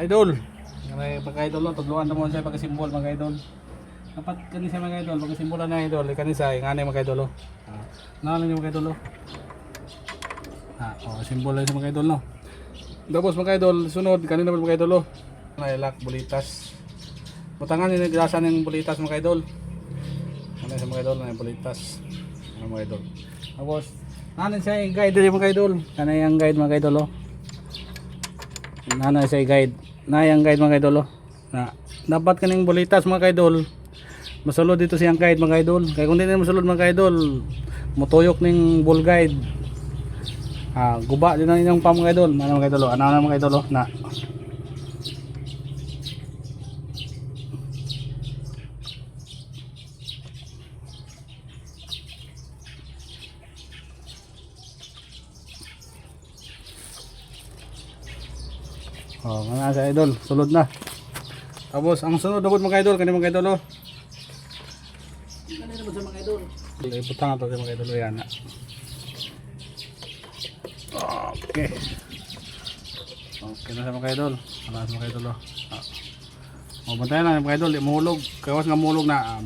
idol. Mga idol, tudluan mo siya pagkasimbol mga idol. Dapat kani siya mga idol, pagkasimbolan na idol, kani siya ngani mga idol. Nalan yung mga idol. Simbol lang sa mga idol no. Tapos mga idol, sunod kanina naman mga idol. Nailak bulitas. Butangan ni grasan ng bulitas mga idol. Ano sa mga idol na bulitas. Mga idol. Tapos nanan siya yung guide diri mga idol. Kanay ang guide mga idol. Nanan siya guide. Nayang guide mga idol. Na dapat kaning bulitas mga idol. Masulod dito siyang guide mga idol. Kaya kung hindi na masulod mga idol, mutuyok ning bull guide. Guba din ang inyong pam mga idol. Ano mga idol? Ano mga idol na. Mga sa idol, sulod na. Tapos ang sunod dapat mga idol, kanina mga idol. Kanina naman sa mga idol. Iputang ito sa mga idol yan. Okay. Okay na sa mga idol. Wala sa mga idol. Bantayan na mga idol, mahulog. Kawas nga mahulog na.